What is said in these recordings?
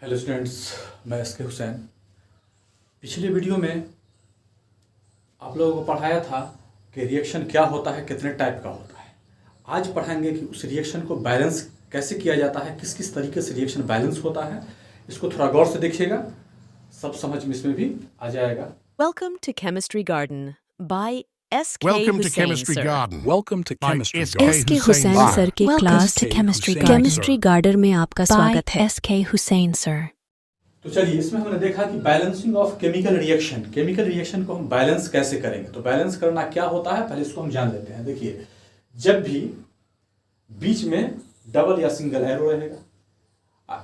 Hello students, मैं SK Hussain. पिछले video में आप लोगों को पढ़ाया था कि रिएक्शन क्या होता है, कितने टाइप का होता है। आज पढ़ाएंगे कि उस रिएक्शन को बैलेंस कैसे किया जाता है, किस किस तरीके से रिएक्शन बैलेंस होता है। इसको थोड़ा गौर से देखिएगा, सब समझ में इसमें भी आ जाएगा। Welcome to Chemistry Garden by S.K. Welcome to Hussain, Chemistry sir. Garden. Welcome to by Chemistry S.K. Garden. S.K. Hussain, Hussain sir. Sir की Welcome class to Chemistry Chemistry Garden. Garden में आपका by स्वागत है। S.K. Hussain, sir. तो चलिए, इसमें हमने देखा कि बैलेंसिंग ऑफ केमिकल रिएक्शन को हम बैलेंस कैसे करेंगे। तो बैलेंस करना क्या होता है, पहले इसको हम जान लेते हैं। देखिए, जब भी बीच में डबल या सिंगल एरो रहेगा,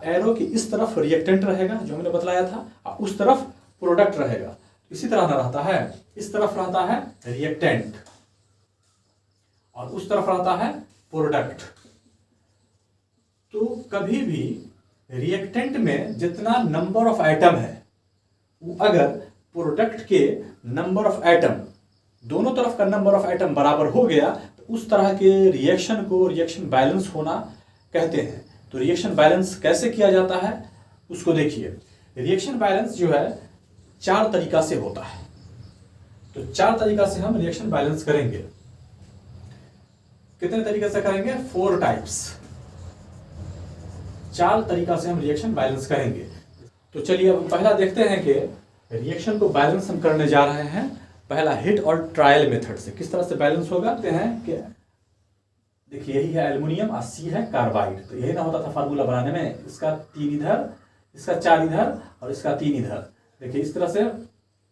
एरो की इस तरफ रिएक्टेंट रहेगा जो हमने बतलाया था, और उस तरफ प्रोडक्ट रहेगा। इसी तरह ना रहता है, इस तरफ रहता है रिएक्टेंट और उस तरफ रहता है प्रोडक्ट। तो कभी भी रिएक्टेंट में जितना नंबर ऑफ एटम है, वो अगर प्रोडक्ट के नंबर ऑफ एटम, दोनों तरफ का नंबर ऑफ एटम बराबर हो गया, तो उस तरह के रिएक्शन को रिएक्शन बैलेंस होना कहते हैं। तो रिएक्शन बैलेंस कैसे किया जाता है उसको देखिए। रिएक्शन बैलेंस जो है 4 तरीका से होता है। तो 4 तरीका से हम रिएक्शन बैलेंस करेंगे। कितने तरीके से करेंगे? 4 टाइप्स। 4 तरीका से हम रिएक्शन बैलेंस करेंगे। तो चलिए, अब पहला देखते हैं कि रिएक्शन को बैलेंस हम करने जा रहे हैं। पहला हिट और ट्रायल मेथड से किस तरह से बैलेंस होगा। कहते हैं कि देखिए, यही है एल्युमिनियम और सी है कार्बाइड। तो यही ना होता था फार्मूला बनाने में, इसका 3 इधर, इसका 4 इधर और इसका 3 इधर। देखिए, इस तरह से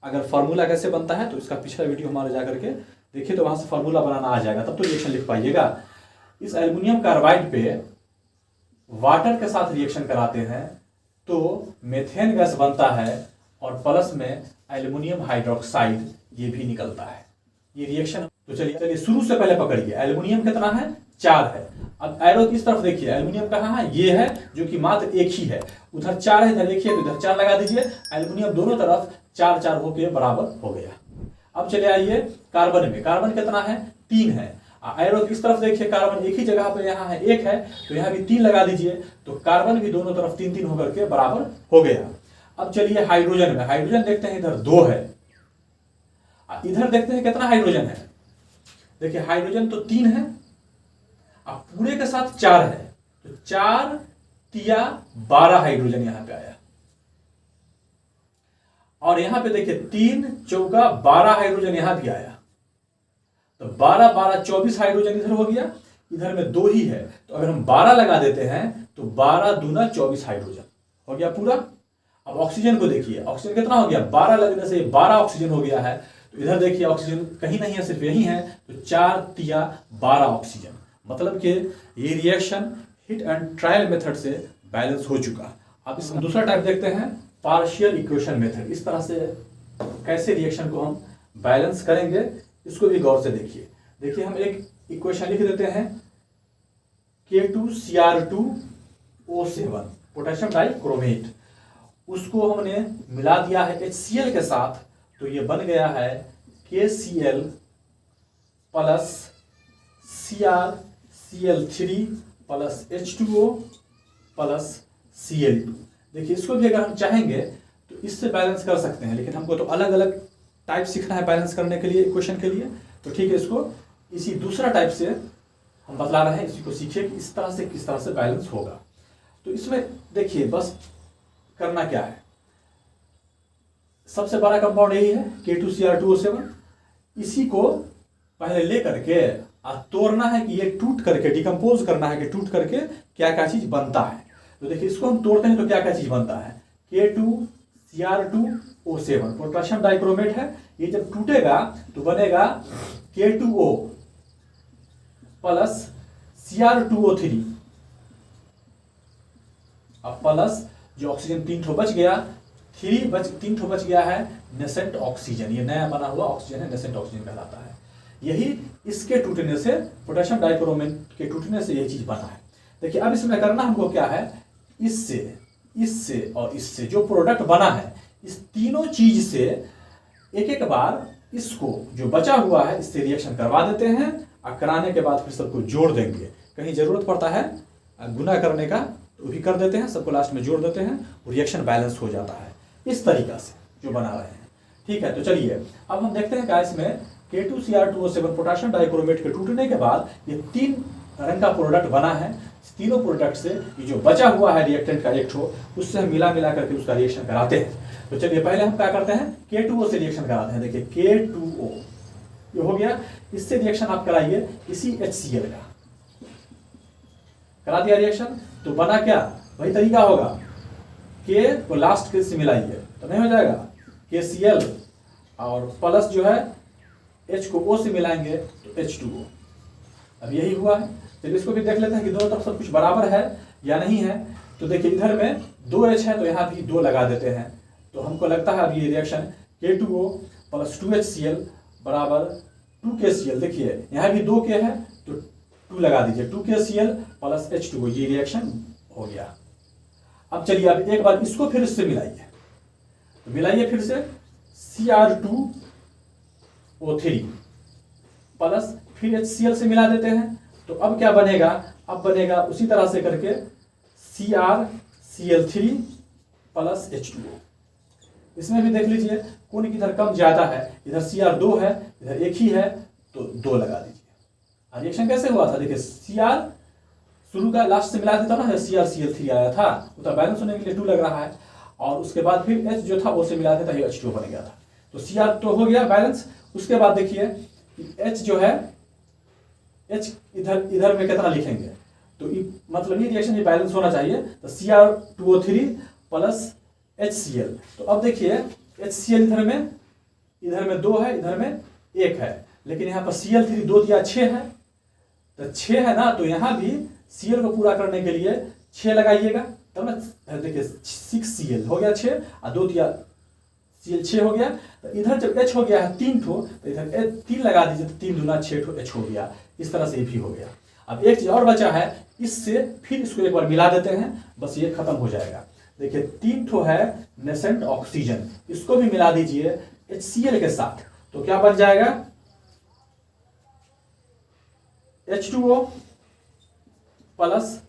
अगर फार्मूला कैसे बनता है तो इसका पिछला वीडियो हमारे जा करके देखिए, तो वहां से फार्मूला बनाना आ जाएगा, तब तो रिएक्शन लिख पाइएगा। इस एल्युमिनियम कार्बाइड पे वाटर के साथ रिएक्शन कराते हैं तो मेथेन गैस बनता है और प्लस में एल्युमिनियम हाइड्रोक्साइड ये भी निकलता है। ये रिएक्शन। तो चलिए शुरू से पहले पकड़िए। एल्युमिनियम कितना है? 4 है। अब एरो किस तरफ देखिए, एल्युमिनियम कहाँ है? ये है, जो कि मात्र एक ही है। उधर 4 है, इधर देखिए तो इधर 4 लगा दीजिए। एल्युमिनियम दोनों तरफ 4-4 होके बराबर हो गया। अब चले आइए कार्बन में। कार्बन कितना है? 3 है। एरो किस तरफ देखिए, कार्बन एक ही जगह पे यहाँ है, 1 है, तो यहाँ भी 3 लगा दीजिए। तो कार्बन भी दोनों तरफ 3-3 होकर के बराबर हो गया। अब चलिए हाइड्रोजन में। हाइड्रोजन देखते हैं, इधर 2 है, इधर देखते हैं कितना हाइड्रोजन है। देखिए, हाइड्रोजन तो 3 है, अब पूरे के साथ 4 है, तो 4 तिया 12 हाइड्रोजन यहां पे आया। और यहां पे देखिए 3 चौका 12 हाइड्रोजन यहां भी आया। तो 12-12 24 हाइड्रोजन इधर हो गया। इधर में 2 ही है, तो अगर हम 12 लगा देते हैं तो 12 दूना 24 हाइड्रोजन हो गया पूरा। अब ऑक्सीजन को देखिए, ऑक्सीजन कितना हो गया? 12 लगने से 12 ऑक्सीजन हो गया है। तो इधर देखिए ऑक्सीजन कहीं नहीं है, सिर्फ यही है, तो 4 तिया 12 ऑक्सीजन। मतलब कि ये reaction hit and trial method से बैलेंस हो चुका। अब इसमें दूसरा टाइप देखते हैं, पार्शियल इक्वेशन मेथड। इस तरह से कैसे रिएक्शन को हम बैलेंस करेंगे, इसको भी गौर से देखिए। देखिए, हम एक इक्वेशन लिख देते हैं, K2Cr2O7 पोटेशियम डाइक्रोमेट। उसको हमने मिला दिया है HCl के साथ, तो ये बन गया है KCl plus CrCl3 plus H2O plus Cl2। देखिए, इसको भी अगर हम चाहेंगे तो इससे बैलेंस कर सकते हैं, लेकिन हमको तो अलग अलग टाइप सीखना है बैलेंस करने के लिए, इक्वेशन के लिए। तो ठीक है, इसको इसी दूसरा टाइप से हम बतला रहे हैं, इसी को सीखिए कि इस तरह से किस तरह से बैलेंस होगा। तो इसमें देखिए, बस करना क्या है, सबसे बड़ा कंपाउंड यही है K2Cr2O7। इसी को पहले ले करके तोड़ना है कि ये टूट करके, डिकम्पोज करना है कि टूट करके क्या क्या चीज बनता है। तो देखिए, इसको हम तोड़ते हैं तो क्या क्या चीज बनता है। K2Cr2O7 पोटेशियम डाइक्रोमेट है। ये जब टूटेगा तो बनेगा K2O प्लस Cr2O3 अब प्लस जो ऑक्सीजन 3 ठो बच गया, 3 ठो बच गया है नेसेंट ऑक्सीजन। ये नया बना हुआ ऑक्सीजन है, नेसेंट ऑक्सीजन कहलाता है। यही इसके टूटने से, पोटेशियम डाइक्रोमेट के टूटने से यही चीज बना है। देखिए, अब इसमें करना हमको क्या है, इससे, इससे और इससे जो प्रोडक्ट बना है, इस तीनों चीज से एक एक बार इसको जो बचा हुआ है इससे रिएक्शन करवा देते हैं, और कराने के बाद फिर सबको जोड़ देंगे। कहीं जरूरत पड़ता है गुना करने का तो भी कर देते हैं, सबको लास्ट में जोड़ देते हैं, रिएक्शन बैलेंस हो जाता है इस तरीका से जो बना रहे हैं। ठीक है, तो चलिए अब हम देखते हैं गाइस में K2Cr2O7 पोटेशियम डाइक्रोमेट के टूटने के बाद ये 3 रंग का प्रोडक्ट बना है। तीनों प्रोडक्ट से ये जो बचा हुआ है रिएक्टेंट का एक ठो, उससे हम मिला करके उसका रिएक्शन कराते हैं। तो चलिए पहले हम क्या करते हैं, K2O से रिएक्शन कराते हैं। देखिए K2O ये हो गया, इससे रिएक्शन आप कराइए इसी HCl का, करा दिया रिएक्शन, तो बना क्या, वही तरीका होगा, K को लास्ट के से मिलाइए तो नहीं हो जाएगा KCl, और प्लस जो है H को O से मिलाएंगे तो H2O। अब यही हुआ है। चलिए इसको भी देख लेते हैं कि दोनों तरफ सब कुछ बराबर है या नहीं है। तो देखिए इधर में 2H है तो यहाँ भी 2 लगा देते हैं, तो हमको लगता है अब ये रिएक्शन K2O प्लस 2HCl बराबर 2KCl। देखिए यहाँ भी 2K है तो 2 लगा दीजिए, 2KCl प्लस H2O, ये रिएक्शन हो गया। अब चलिए अब एक बार इसको फिर इससे मिलाइए, तो मिलाइए फिर से Cr2O3 प्लस फिर HCl से मिला देते हैं, तो अब क्या बनेगा, अब बनेगा उसी तरह से करके CrCl3 प्लस H2O। इसमें भी देख लीजिए कौन किधर कम ज्यादा है, इधर Cr2 है, इधर एक ही है तो 2 लगा दीजिए। रिएक्शन कैसे हुआ था, देखिए Cr शुरू का लास्ट से मिला देता ना, CrCl3 आया था, उतना बैलेंस होने के लिए 2 लग रहा है, और उसके बाद फिर H जो था वो से मिला देता है, H2O बन गया था। तो Cr तो हो गया बैलेंस। उसके बाद देखिए H जो है, H इधर में कितना लिखेंगे, तो मतलब ये रिएक्शन ये बैलेंस होना चाहिए। तो Cr2O3 प्लस HCl, तो अब देखिए HCl इधर में 2 है, इधर में 1 है, लेकिन यहाँ पर Cl3 2 दिया 6 है, तो 6 है ना, तो यहाँ भी Cl को पूरा करने के लिए 6 लगाइएगा, तब ना देखिए 6Cl हो गया 6, और 2 दिया Cl 6 हो गया। तो इधर जब H हो गया है 3 ठो, तो इधर 3 लगा दीजिए, तो 3 दूना 6 ठो H हो गया। इस तरह से ये भी हो गया। अब एक चीज और बचा है, इससे फिर इसको एक बार मिला देते हैं, बस ये खत्म हो जाएगा। देखिए 3 ठो है नेसेंट ऑक्सीजन, इसको भी मिला दीजिए HCl के साथ, तो क्या बन जाएगा H2O प्लस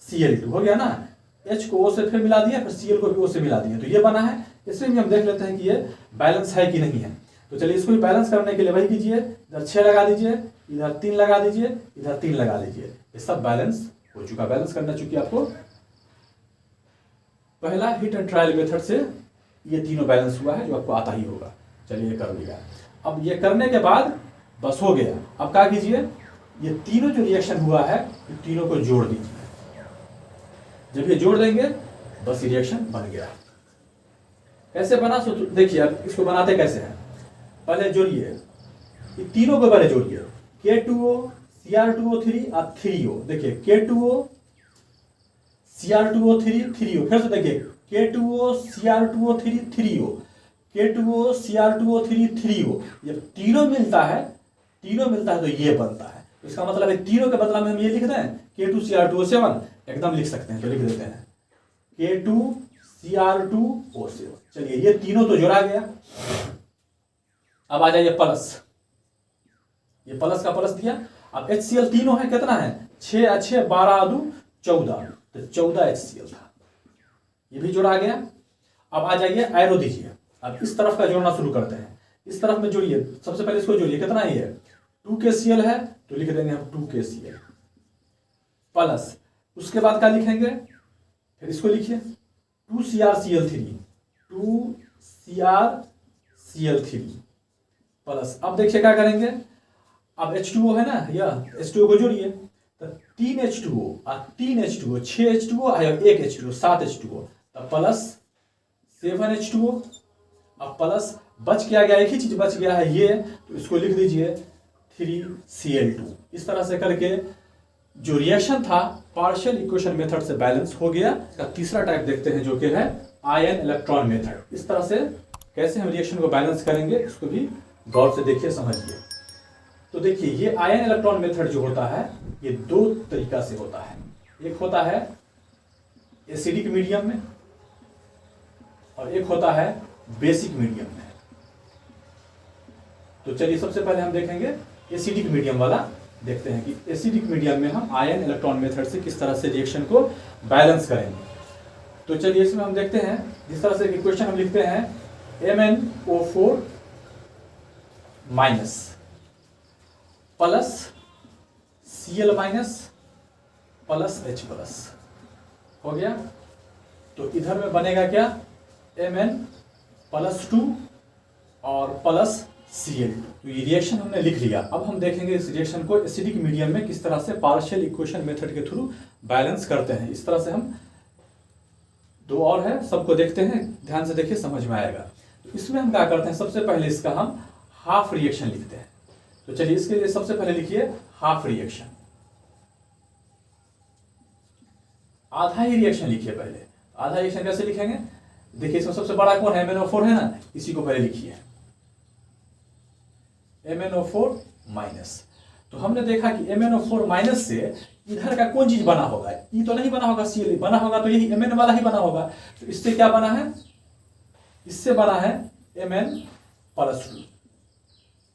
Cl2 हो गया ना। H को O से फिर मिला दिया, फिर Cl को भी O से मिला दिया, तो ये बना है। इसमें भी हम देख लेते हैं कि ये बैलेंस है कि नहीं है। तो चलिए इसको भी बैलेंस करने के लिए वही कीजिए, इधर 6 लगा दीजिए, इधर 3 लगा दीजिए, इधर 3 लगा दीजिए, ये सब बैलेंस हो चुका। बैलेंस करना चूंकि आपको पहला हिट एंड ट्रायल मेथड से ये तीनों बैलेंस हुआ है, जो आपको आता ही होगा। चलिए कर लिया। अब ये करने के बाद बस हो गया। अब क्या कीजिए, ये तीनों जो रिएक्शन हुआ है, ये तीनों को जोड़ दीजिए। जब ये जोड़ देंगे बस ये रिएक्शन बन गया। कैसे बना, सो देखिए अब इसको बनाते कैसे हैं। पहले जोड़िए, ये तीनों को पहले जोड़िए, K2O Cr2O3 और 3O। देखिए K2O Cr2O3 3O, फिर से देखिए K2O Cr2O3 3O, K2O Cr2O3 3O। जब तीनों मिलता है तो ये बनता है। तो इसका मतलब है तीनों के बदला में हम ये लिख दें K2Cr2O7, एकदम लिख सकते हैं, तो लिख देते हैं K2Cr2O7। चलिए ये तीनों तो जोड़ा गया। अब आ जाइए प्लस, ये प्लस का प्लस दिया। अब HCl तीनों है, कितना है 6 और 6 12 2 14, तो 14 HCl था, ये भी जोड़ा गया। अब आ जाइए एरो दीजिए। अब इस तरफ का जोड़ना शुरू करते हैं। इस तरफ में जोड़िए, सबसे पहले इसको जोड़िए, कितना ही है 2KCl है, तो लिख देंगे हम 2KCl प्लस, उसके बाद क्या लिखेंगे, फिर इसको लिखिए 2CrCl3 प्लस। अब देखिए क्या करेंगे, अब H2O है ना, यह H2O को जोड़िए, तो 3 H2O और 3 H2O 6 H2O और 1 H2O 7 H2O, तब प्लस 7 H2O। अब प्लस बच क्या गया, एक ही चीज बच गया है ये, तो इसको लिख दीजिए 3Cl2। इस तरह से करके जो रिएक्शन था पार्शियल इक्वेशन मेथड से बैलेंस हो गया। इसका तीसरा टाइप देखते हैं, जो कि है आयन इलेक्ट्रॉन मेथड। इस तरह से कैसे हम रिएक्शन को बैलेंस करेंगे, इसको भी गौर से देखिए, समझिए। तो देखिए ये आयन इलेक्ट्रॉन मेथड जो होता है, ये 2 तरीका से होता है। एक होता है एसिडिक मीडियम में, और एक होता है बेसिक मीडियम में। तो चलिए सबसे पहले हम देखेंगे एसिडिक मीडियम वाला देखते हैं कि एसिडिक मीडियम में हम आयन इलेक्ट्रॉन मेथड से किस तरह से रिएक्शन को बैलेंस करेंगे। तो चलिए इसमें हम देखते हैं, जिस तरह से इक्वेशन हम लिखते हैं MnO4 minus plus Cl minus plus H plus हो गया। तो इधर में बनेगा क्या, Mn प्लस 2 और प्लस Cl। तो ये रिएक्शन हमने लिख लिया। अब हम देखेंगे इस रिएक्शन को एसिडिक मीडियम में किस तरह से पार्शियल इक्वेशन मेथड के थ्रू बैलेंस करते हैं। इस तरह से हम, दो और है, सबको देखते हैं, ध्यान से देखिए समझ में आएगा। तो इसमें हम क्या करते हैं, सबसे पहले इसका हम हाफ रिएक्शन लिखते हैं। तो चलिए इसके लिए सबसे पहले लिखिए हाफ रिएक्शन, आधा ही रिएक्शन लिखिए पहले। आधा रिएक्शन कैसे लिखेंगे, देखिए इसमें सबसे बड़ा कौन है, MnO4 है ना, इसी को पहले लिखिए MnO4 माइनस। तो हमने देखा कि MnO4 माइनस से इधर का कौन चीज बना होगा, ई तो नहीं बना होगा, Cl बना होगा, तो यही Mn वाला ही बना होगा। तो इससे क्या बना है, इससे बना है Mn प्लस 2,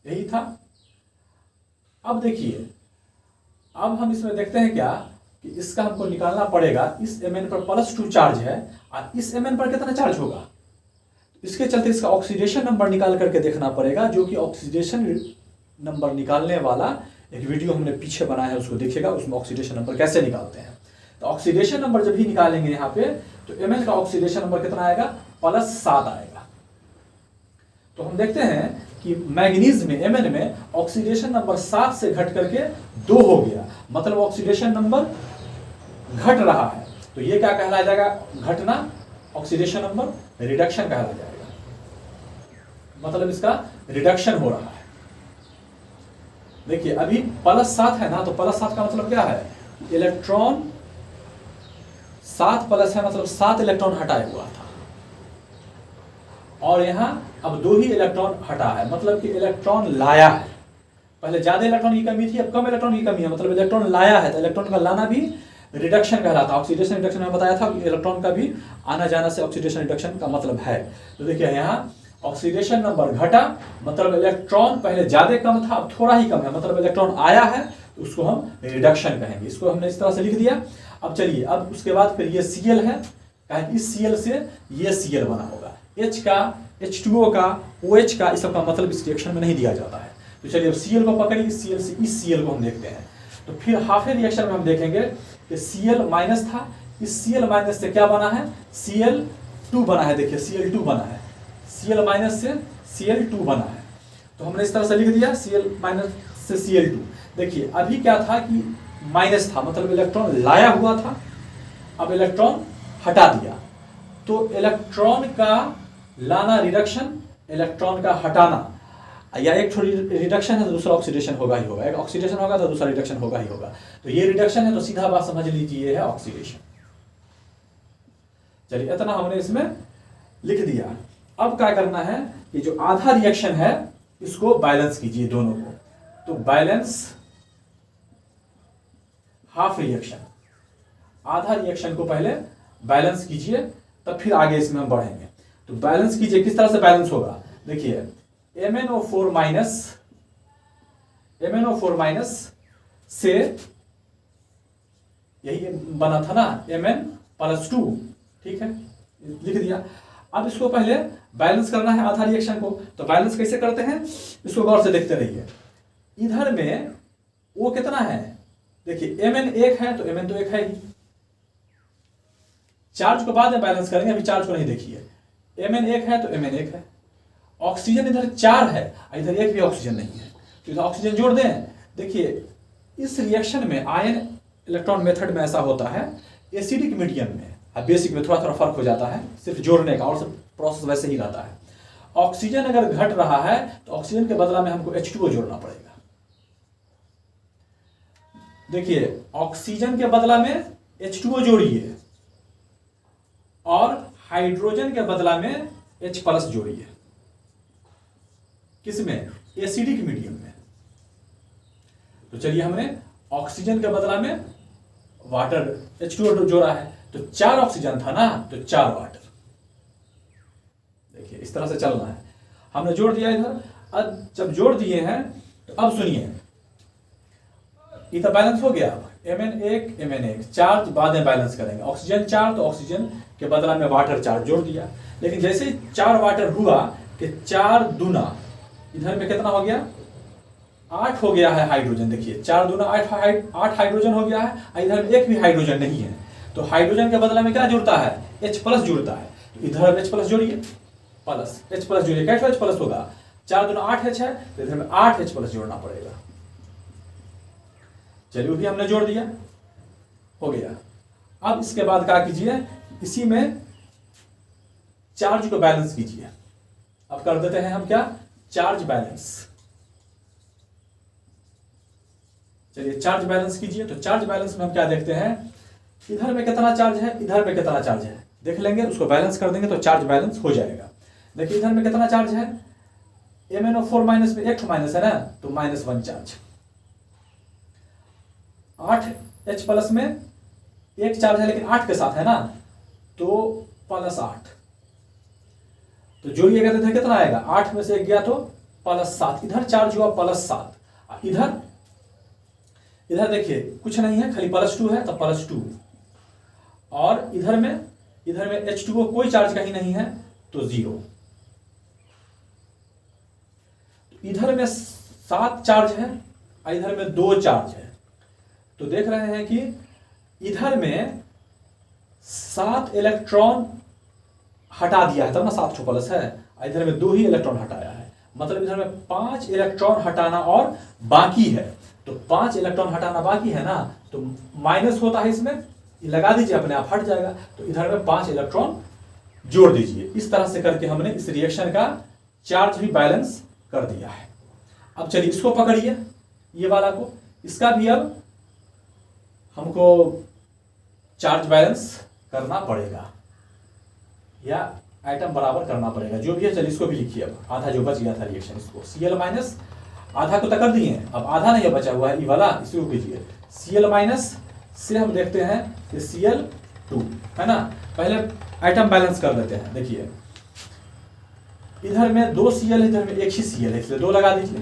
यही था। अब देखिए, अब हम इसमें देखते हैं क्या कि इसका हमको निकालना पड़ेगा, इस Mn पर प्लस 2 चार्ज है और इस Mn पर कितना चार्ज होगा, इसके चलते इसका ऑक्सीडेशन नंबर निकाल करके देखना पड़ेगा, जो कि ऑक्सीडेशन नंबर निकालने वाला एक वीडियो हमने पीछे बनाया है, उसको देखिएगा, उसमें ऑक्सीडेशन नंबर कैसे निकालते हैं। तो ऑक्सीडेशन नंबर जब भी निकालेंगे यहाँ पे, तो Mn का ऑक्सीडेशन नंबर कितना आएगा, प्लस 7 आएगा। तो हम देखते हैं कि मैग्नीज में, Mn में ऑक्सीडेशन नंबर 7 से घट करके 2 हो गया, मतलब ऑक्सीडेशन नंबर घट रहा है। तो ये क्या कहलाया जाएगा, घटना, ऑक्सीडेशन नंबर रिडक्शन कहलाया जाएगा, मतलब इसका रिडक्शन हो रहा है। देखिए अभी प्लस 7 है ना, तो प्लस 7 का मतलब क्या है, इलेक्ट्रॉन 7 प्लस है, मतलब 7 इलेक्ट्रॉन हटाया हुआ था, और यहां अब 2 ही इलेक्ट्रॉन हटा है, मतलब कि इलेक्ट्रॉन लाया है। पहले ज्यादा इलेक्ट्रॉन की कमी थी, अब कम इलेक्ट्रॉन की कमी है, मतलब इलेक्ट्रॉन लाया है। तो इलेक्ट्रॉन का लाना भी रिडक्शन कहलाता है। ऑक्सीडेशन रिडक्शन में बताया था, इलेक्ट्रॉन का भी आना जाना से ऑक्सीडेशन रिडक्शन का मतलब है। तो देखिए यहाँ ऑक्सीडेशन नंबर घटा, मतलब इलेक्ट्रॉन पहले ज्यादा कम था, अब थोड़ा ही कम है, मतलब इलेक्ट्रॉन आया है, तो उसको हम रिडक्शन कहेंगे। इसको हमने इस तरह से लिख दिया। अब चलिए, अब उसके बाद फिर ये Cl है, कहें इस Cl से ये Cl बना होगा, H का, H2O का, OH का, इस सब का मतलब इस रिएक्शन में नहीं दिया जाता है। तो चलिए अब Cl को पकड़िए, इस Cl से इस Cl को हम देखते हैं। तो फिर हाफ रिएक्शन में हम देखेंगे कि Cl माइनस था, इस Cl माइनस से क्या बना है, Cl2 बना है। देखिए Cl2 बना है, Cl माइनस से Cl2 बना है। तो हमने इस तरह से लिख दिया, Cl माइनस से Cl2। देखिए अभी क्या था कि माइनस था, मतलब इलेक्ट्रॉन लाया हुआ था, अब इलेक्ट्रॉन हटा दिया। तो इलेक्ट्रॉन का लाना रिडक्शन, इलेक्ट्रॉन का हटाना, या एक थोड़ी रिडक्शन है तो दूसरा ऑक्सीडेशन होगा ही होगा, एक ऑक्सीडेशन होगा तो दूसरा रिडक्शन होगा ही होगा। तो ये रिडक्शन है, तो सीधा बात समझ लीजिए ये है ऑक्सीडेशन। चलिए इतना हमने इसमें लिख दिया। अब क्या करना है कि जो आधा रिएक्शन है इसको बैलेंस कीजिए दोनों को। तो बैलेंस हाफ रिएक्शन, आधा रिएक्शन को पहले बैलेंस कीजिए, तब फिर आगे इसमें हम बढ़ेंगे। तो बैलेंस कीजिए, किस तरह से बैलेंस होगा, देखिए MnO4 माइनस से यही बना था ना, Mn प्लस 2, ठीक है, लिख दिया। अब इसको पहले बैलेंस करना है आधा रिएक्शन को। तो बैलेंस कैसे करते हैं, इसको गौर से देखते रहिए। इधर में वो कितना है, देखिए Mn 1 है, तो Mn तो 1 है ही। चार्ज को बाद में बैलेंस करेंगे, अभी चार्ज को नहीं देखिए। Mn 1 है तो Mn 1 है। ऑक्सीजन इधर 4 है, इधर एक भी ऑक्सीजन नहीं है, तो इधर ऑक्सीजन जोड़ दें। देखिए इस रिएक्शन में आयन इलेक्ट्रॉन मेथड में ऐसा होता है, एसिडिक मीडियम में, अब बेसिक में थोड़ा थोड़ा फर्क हो जाता है, सिर्फ जोड़ने का, और सब प्रोसेस वैसे ही रहता है। ऑक्सीजन अगर घट रहा है तो ऑक्सीजन के बदला में हमको H2O जोड़ना पड़ेगा। देखिए ऑक्सीजन के बदला में H2O जोड़िए, और हाइड्रोजन के बदला में H प्लस जोड़िए। किसमें, एसिडिक मीडियम में। तो चलिए हमने ऑक्सीजन के बदला में वाटर H2O जोड़ा है, तो 4 ऑक्सीजन था ना, तो 4 वाटर। देखिए इस तरह से चलना है, हमने जोड़ दिया इधर। अब जब जोड़ दिए हैं तो अब सुनिए, इधर बैलेंस हो गया। अब Mn1 Mn1 चार्ज बाद में बैलेंस करेंगे। ऑक्सीजन चार्ज तो ऑक्सीजन के बदला में वाटर चार्ज जोड़ दिया, लेकिन जैसे 4 वाटर हुआ कि 4 दूना इधर में कितना हो गया 8 हो गया है हाइड्रोजन। देखिए 4 दूना 8 हाइड्रोजन हो गया है, इधर में एक भी हाइड्रोजन नहीं है, तो हाइड्रोजन के बदला में क्या जुड़ता है H+ जुड़ता है। तो इधर H+ जोड़िए, प्लस H+ जोड़िए, कैसे H+ होगा 4 दूना 8H है, तो इधर में 8H+ जोड़ना पड़ेगा। चलिए वो भी हमने जोड़ दिया, हो गया। अब इसके बाद क्या कीजिए, इसी में चार्ज को बैलेंस कीजिए। अब कर देते हैं हम क्या, चार्ज बैलेंस। चलिए चार्ज बैलेंस कीजिए। तो चार्ज बैलेंस में हम क्या देखते हैं, इधर में कितना चार्ज है, इधर में कितना चार्ज है, देख लेंगे, उसको बैलेंस कर देंगे तो चार्ज बैलेंस हो जाएगा। देखिए इधर में कितना चार्ज है, MnO4 माइनस में 1 माइनस है ना, तो -1 चार्ज। 8H+ में एक चार्ज है लेकिन 8 के साथ है ना, तो +8। तो जोड़िएगा तो इधर कितना आएगा, 8 में से 1 गया तो +7। इधर चार्ज हुआ +7, इधर देखिए कुछ नहीं है, खाली +2 है तो +2। और इधर में H2O कोई चार्ज कहीं नहीं है तो 0। इधर में 7 चार्ज है और इधर में 2 चार्ज है, तो देख रहे हैं कि इधर में 7 इलेक्ट्रॉन हटा दिया है, तब ना 7 प्लस है, इधर में 2 ही इलेक्ट्रॉन हटाया है, मतलब इधर में 5 इलेक्ट्रॉन हटाना और बाकी है। तो 5 इलेक्ट्रॉन हटाना बाकी है ना, तो माइनस होता है इसमें, लगा दीजिए अपने आप हट जाएगा। तो इधर में 5 इलेक्ट्रॉन जोड़ दीजिए। इस तरह से करके हमने इस रिएक्शन का चार्ज भी बैलेंस कर दिया है। अब चलिए इसको पकड़िए, ये वाला को, इसका भी अब हमको चार्ज बैलेंस करना पड़ेगा या आइटम बराबर करना पड़ेगा, जो भी है। चलिए इसको भी लिखिए। अब आधा जो बच गया था रिएक्शन, इसको Cl- आधा को तो कर दिए हैं, अब आधा नहीं बचा हुआ है, ये वाला, इसी को कीजिए। Cl- से हम देखते हैं कि Cl2 है ना, पहले आइटम बैलेंस कर देते हैं। देखिए इधर में 2 Cl है, इधर में 1 ही Cl है, इसलिए 2 लगा दीजिए।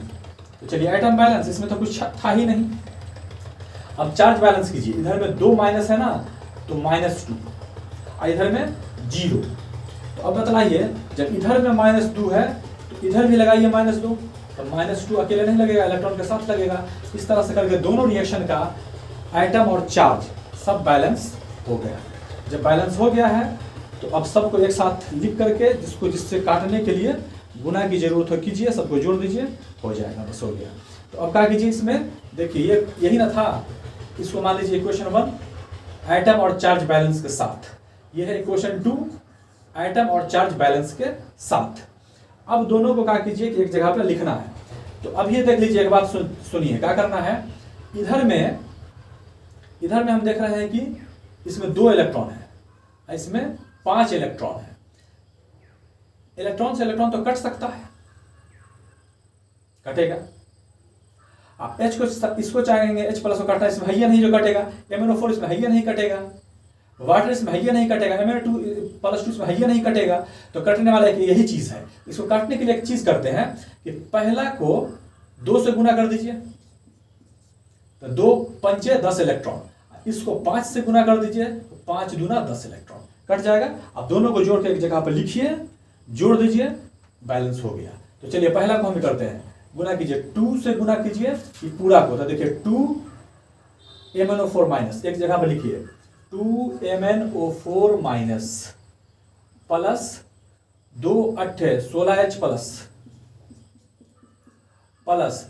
तो चलिए आइटम बैलेंस, इसमें तो कुछ था ही नहीं। अब चार्ज बैलेंस कीजिए, इधर में 2 माइनस है ना, तो -2, और इधर में 0। तो अब बतलाइए, जब इधर में -2 है तो इधर भी लगाइए -2, तो -2 अकेले नहीं लगेगा, इलेक्ट्रॉन के साथ लगेगा। इस तरह से करके दोनों रिएक्शन का आइटम और चार्ज सब बैलेंस हो गया। जब बैलेंस हो गया है तो अब सबको एक साथ लिख करके, जिससे काटने के लिए गुना की जरूरत हो कीजिए, सबको जोड़ दीजिए, हो जाएगा, बस हो गया। तो अब क्या कीजिए, इसमें देखिए ये यही ना था, इसको मान लीजिए इक्वेशन 1 आइटम और चार्ज बैलेंस के साथ, ये है इक्वेशन 2 आइटम और चार्ज बैलेंस के साथ। अब दोनों को क्या कीजिए कि एक जगह पर लिखना है। तो अब ये देख लीजिए, एक बात सुनिए, क्या करना है, इधर में हम देख रहे हैं कि इसमें 2 इलेक्ट्रॉन है, इसमें 5 इलेक्ट्रॉन है। इलेक्ट्रॉन से इलेक्ट्रॉन तो कट सकता है, कटेगा। H को इसको चाहेंगे H+ को काटना, इसमें है नहीं जो कटेगा। MnO4 इसमें है नहीं कटेगा, वाटर इसमें है नहीं कटेगा, Mn2+ इसमें है नहीं कटेगा। तो कटने वाला यही चीज है। इसको काटने के लिए एक चीज करते हैं कि पहला को 2 से गुना कर दीजिए, तो 2 पंचे 10 इलेक्ट्रॉन, इसको 5 से गुना कर दीजिए, तो 5 दूना 10 इलेक्ट्रॉन, कट जाएगा। अब दोनों को जोड़ के एक जगह पर लिखिए, जोड़ दीजिए, बैलेंस हो गया। तो चलिए पहला को हम करते हैं, गुना कीजिए, 2 से गुना कीजिए ये पूरा को, तो देखिए 2 MnO4- एक जगह पर लिखिए, 2 MnO4- प्लस 2 8 16H+ प्लस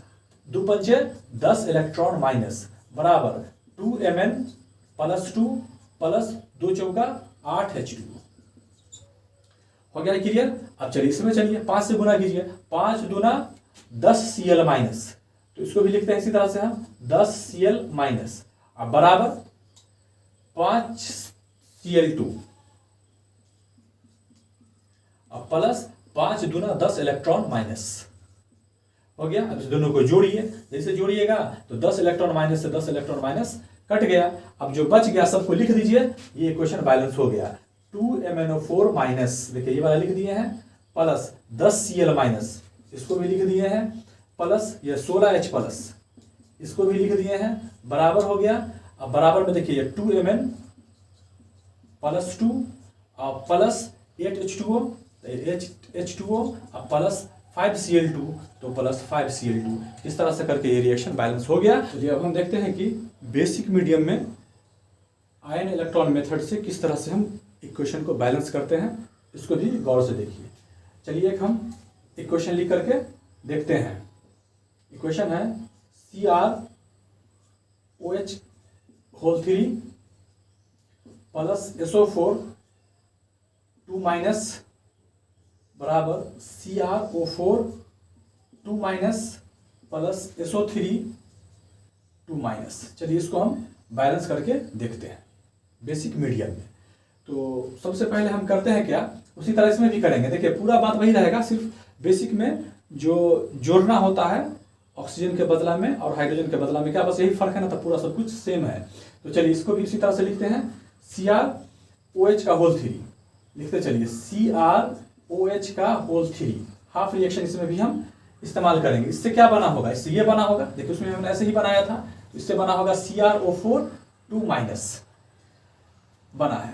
2 पंचे 10 इलेक्ट्रॉन माइनस बराबर 2 Mn+2 प्लस 2 चौका 8 H2। हो गया क्लियर। अब चलिए इसमें चलिए 5 से गुना कीजिए, 5 दूना 10 Cl-, तो इसको भी लिखते हैं इसी तरह से हम 10 Cl- अब बराबर 5 Cl2 अब प्लस 5 दूना 10 इलेक्ट्रॉन माइनस। हो गया। अब इस दोनों को जोड़िए, जैसे जोड़िएगा तो 10 इलेक्ट्रॉन माइनस से 10 इलेक्ट्रॉन माइनस कट गया। अब जो बच गया सबको लिख दीजिए, ये इक्वेशन बैलेंस हो गया। 2 MnO4- देखिए ये वाला लिख दिए हैं, प्लस 10 Cl-, इसको भी लिख दिए हैं, प्लस ये 16H+, इसको भी लिख दिए हैं, बराबर हो गया। अब बराबर में देखिए 2Mn प्लस 2 और प्लस 8H2O, H2O और प्लस 5Cl2, तो प्लस 5Cl2। इस तरह से करके ये रिएक्शन बैलेंस हो गया। चलिए अब हम देखते हैं कि बेसिक मीडियम में आयन इलेक्ट्रॉन मेथड से किस तरह से हम इक्वेशन को बैलेंस करते हैं, इसको भी गौर से देखिए। चलिए एक हम इक्वेशन लिख करके देखते हैं। इक्वेशन है CrOH whole 3 plus SO4 2 minus बराबर CrO4 2 minus plus SO3 2 minus. चलिए इसको हम बैलेंस करके देखते हैं बेसिक मीडियम में। तो सबसे पहले हम करते हैं क्या, उसी तरह इसमें भी करेंगे। देखिए पूरा बात वही रहेगा, सिर्फ बेसिक में जो जोड़ना होता है ऑक्सीजन के बदला में और हाइड्रोजन के बदला में, क्या बस यही फर्क है ना, तो पूरा सब कुछ सेम है। तो चलिए इसको भी इसी तरह से लिखते हैं, CrOH का होल 3 लिखते चलिए, CrOH का होल 3 हाफ रिएक्शन इसमें भी हम इस्तेमाल करेंगे। इससे क्या बना होगा, इससे ये बना होगा, देखिए उसमें हमने ऐसे ही बनाया था, इससे बना होगा CrO4 2 माइनस बना है।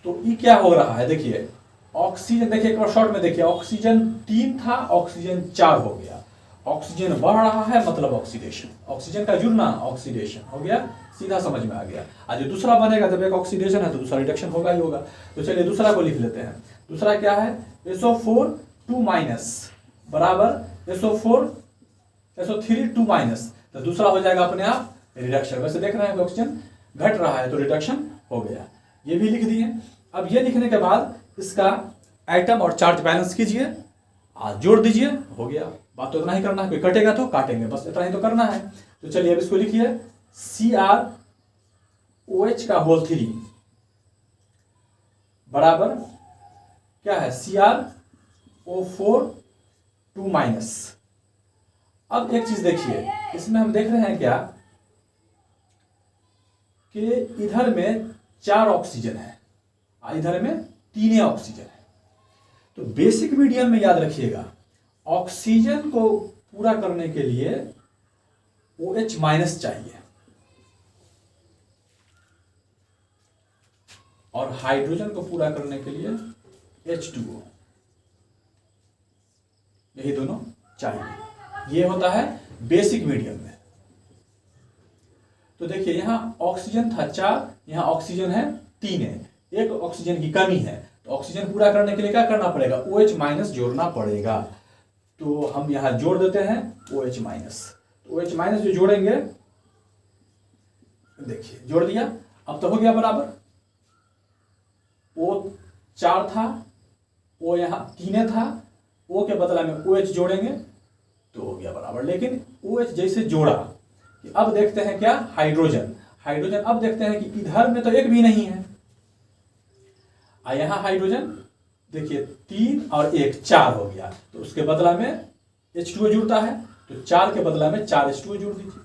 तो ये क्या हो रहा है, देखिए ऑक्सीजन, देखिए एक बार शॉर्ट में देखिए, ऑक्सीजन 3 था, ऑक्सीजन 4 हो गया। ऑक्सीजन बढ़ रहा है मतलब ऑक्सीडेशन, ऑक्सीजन का जुड़ना ऑक्सीडेशन हो गया, सीधा समझ में आ गया। आज जो दूसरा बनेगा जब एक ऑक्सीडेशन है तो दूसरा रिडक्शन होगा ही होगा। तो चलिए दूसरा को लिख लेते हैं। दूसरा क्या है, SO4 2 माइनस बराबर SO3 2 माइनस, तो दूसरा हो जाएगा अपने आप रिडक्शन। वैसे देख रहे हैं ऑक्सीजन घट रहा है तो रिडक्शन हो गया, ये भी लिख दिए। अब ये लिखने के बाद इसका एटम और चार्ज बैलेंस कीजिए, आज जोड़ दीजिए, हो गया। बात तो इतना ही करना है, कोई कटेगा तो काटेंगे, बस इतना ही तो करना है। तो चलिए अब इसको लिखिए, CrOH का होल 3 बराबर क्या है, CrO4 2 माइनस। अब एक चीज देखिए, इसमें हम देख रहे हैं क्या कि इधर में 4 ऑक्सीजन है, इधर में 3 ऑक्सीजन है। तो बेसिक मीडियम में याद रखिएगा, ऑक्सीजन को पूरा करने के लिए OH माइनस चाहिए और हाइड्रोजन को पूरा करने के लिए H2O, यही दोनों चाहिए। ये होता है बेसिक मीडियम में। तो देखिए यहां ऑक्सीजन था 4, यहां ऑक्सीजन है 3 है, एक ऑक्सीजन की कमी है, तो ऑक्सीजन पूरा करने के लिए क्या करना पड़ेगा, OH माइनस जोड़ना पड़ेगा। तो हम यहां जोड़ देते हैं OH माइनस। तो OH माइनस जो जोड़ेंगे, देखिए जोड़ दिया, अब तो हो गया बराबर। O 4 था, O यहां 3 था, O के बदला में OH जोड़ेंगे तो हो गया बराबर। लेकिन OH जैसे जोड़ा कि अब देखते हैं क्या, हाइड्रोजन, हाइड्रोजन अब देखते हैं कि इधर में तो एक भी नहीं है, यहां हाइड्रोजन देखिए 3 और 1 4 हो गया, तो उसके बदला में H2O जुड़ता है, तो 4 के बदला में 4 H2O जोड़ दीजिए।